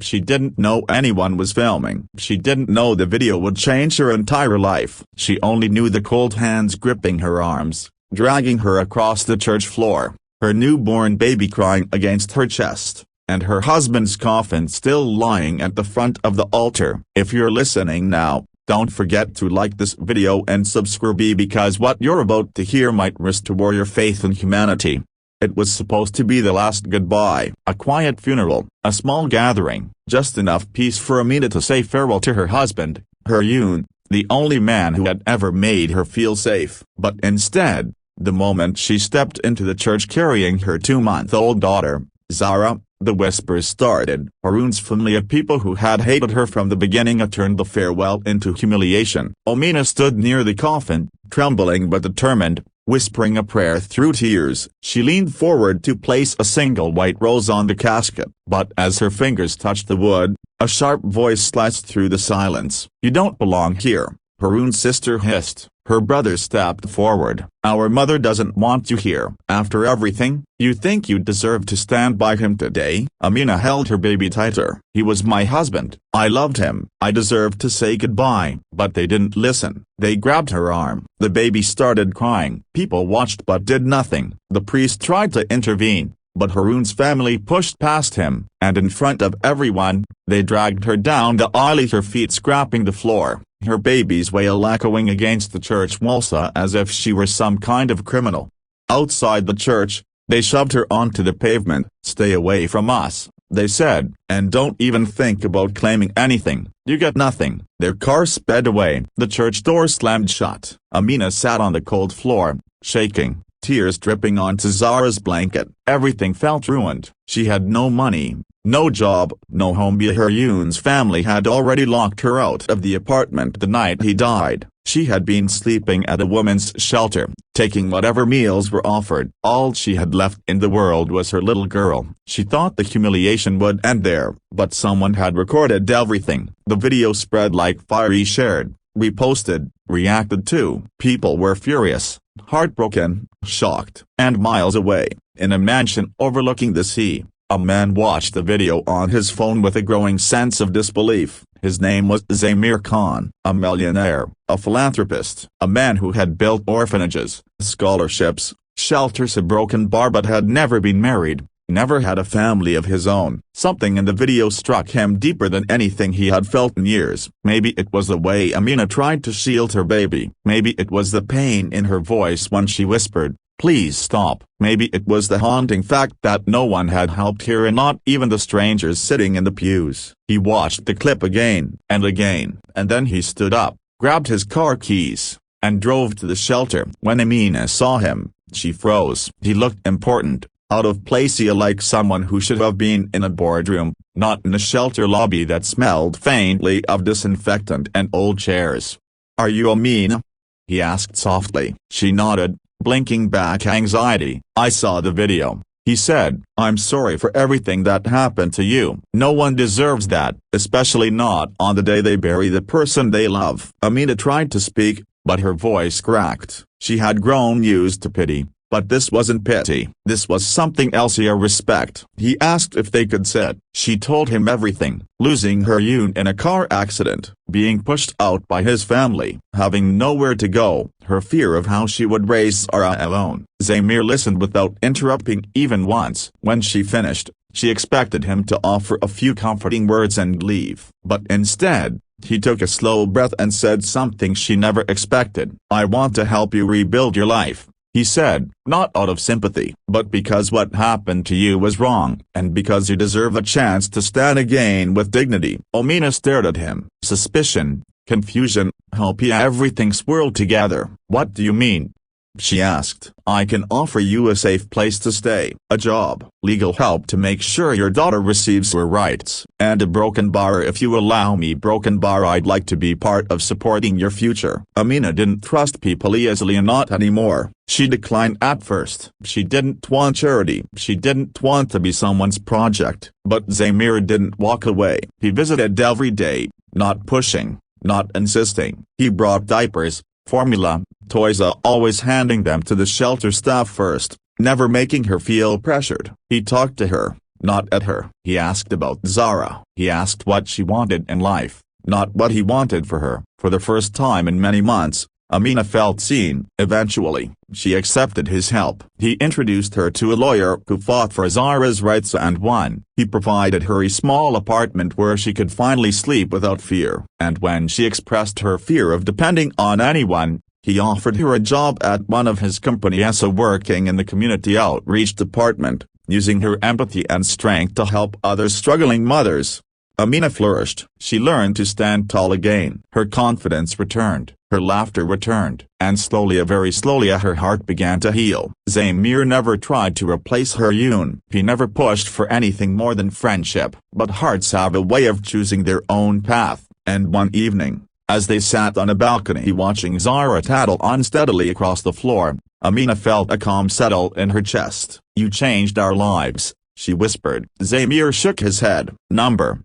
She didn't know anyone was filming. She didn't know the video would change her entire life. She only knew the cold hands gripping her arms, dragging her across the church floor, her newborn baby crying against her chest, and her husband's coffin still lying at the front of the altar. If you're listening now, don't forget to like this video and subscribe because what you're about to hear might restore your faith in humanity. It was supposed to be the last goodbye, a quiet funeral, a small gathering, just enough peace for Amina to say farewell to her husband, her Yoon, the only man who had ever made her feel safe. But instead, the moment she stepped into the church carrying her 2-month-old daughter, Zara, the whispers started. Haroon's family of people who had hated her from the beginning had turned the farewell into humiliation. Amina stood near the coffin, trembling but determined, whispering a prayer through tears. She leaned forward to place a single white rose on the casket, but as her fingers touched the wood, a sharp voice sliced through the silence. "You don't belong here," Haroon's sister hissed. Her brother stepped forward. "Our mother doesn't want you here. After everything, you think you deserve to stand by him today?" Amina held her baby tighter. "He was my husband. I loved him. I deserved to say goodbye." But they didn't listen. They grabbed her arm. The baby started crying. People watched but did nothing. The priest tried to intervene, but Haroon's family pushed past him, and in front of everyone, they dragged her down the aisle, her feet scraping the floor, her baby's wail echoing against the church walls as if she were some kind of criminal. Outside the church, they shoved her onto the pavement. "Stay away from us," they said, "and don't even think about claiming anything. You get nothing." Their car sped away. The church door slammed shut. Amina sat on the cold floor, shaking, tears dripping onto Zara's blanket. Everything felt ruined. She had no money, no job, no home. Her Yoon's family had already locked her out of the apartment the night he died. She had been sleeping at a women's shelter, taking whatever meals were offered. All she had left in the world was her little girl. She thought the humiliation would end there, but someone had recorded everything. The video spread like fire. Shared, reposted, reacted to. People were furious, heartbroken, shocked. And miles away, in a mansion overlooking the sea, a man watched the video on his phone with a growing sense of disbelief. His name was Zamir Khan, a millionaire, a philanthropist, a man who had built orphanages, scholarships, shelters, a broken bar, but had never been married, never had a family of his own. Something in the video struck him deeper than anything he had felt in years. Maybe it was the way Amina tried to shield her baby. Maybe it was the pain in her voice when she whispered, "Please stop." Maybe it was the haunting fact that no one had helped her, and not even the strangers sitting in the pews. He watched the clip again and again, and then he stood up, grabbed his car keys, and drove to the shelter. When Amina saw him, she froze. He looked important, out of place, like someone who should have been in a boardroom, not in a shelter lobby that smelled faintly of disinfectant and old chairs. "Are you Amina?" he asked softly. She nodded, blinking back anxiety. "I saw the video," he said. "I'm sorry for everything that happened to you. No one deserves that, especially not on the day they bury the person they love." Amina tried to speak, but her voice cracked. She had grown used to pity, but this wasn't pity. This was something else. Respect. He asked if they could sit. She told him everything: losing her Yoon in a car accident, being pushed out by his family, having nowhere to go, her fear of how she would raise Zara alone. Zamir listened without interrupting even once. When she finished, she expected him to offer a few comforting words and leave. But instead, he took a slow breath and said something she never expected. "I want to help you rebuild your life," he said, "not out of sympathy, but because what happened to you was wrong, and because you deserve a chance to stand again with dignity." Amina stared at him. Suspicion, confusion, hope, everything swirled together. "What do you mean?" she asked. "I can offer you a safe place to stay, a job, legal help to make sure your daughter receives her rights, and a broken bar if you allow me." "Broken bar? I'd like to be part of supporting your future." Amina didn't trust people easily, not anymore. She declined at first. She didn't want charity. She didn't want to be someone's project. But Zamir didn't walk away. He visited every day, not pushing, not insisting. He brought diapers, formula, toys, always handing them to the shelter staff first, never making her feel pressured. He talked to her, not at her. He asked about Zara. He asked what she wanted in life, not what he wanted for her. For the first time in many months, Amina felt seen. Eventually, she accepted his help. He introduced her to a lawyer who fought for Zara's rights and won. He provided her a small apartment where she could finally sleep without fear. And when she expressed her fear of depending on anyone, he offered her a job at one of his companies, working in the community outreach department, using her empathy and strength to help other struggling mothers. Amina flourished. She learned to stand tall again. Her confidence returned, her laughter returned, and slowly, very slowly, her heart began to heal. Zamir never tried to replace her Yoon. He never pushed for anything more than friendship. But hearts have a way of choosing their own path, and one evening, as they sat on a balcony watching Zara tattle unsteadily across the floor, Amina felt a calm settle in her chest. "You changed our lives," she whispered. Zamir shook his head.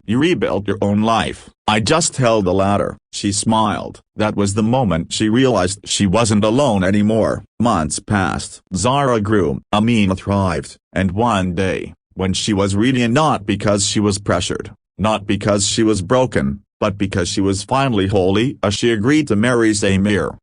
"You rebuilt your own life." "I just held the ladder." She smiled. That was the moment she realized she wasn't alone anymore. Months passed. Zara grew. Amina thrived. And one day, when she was ready, not because she was pressured, not because she was broken, but because she was finally whole, she agreed to marry Zamir.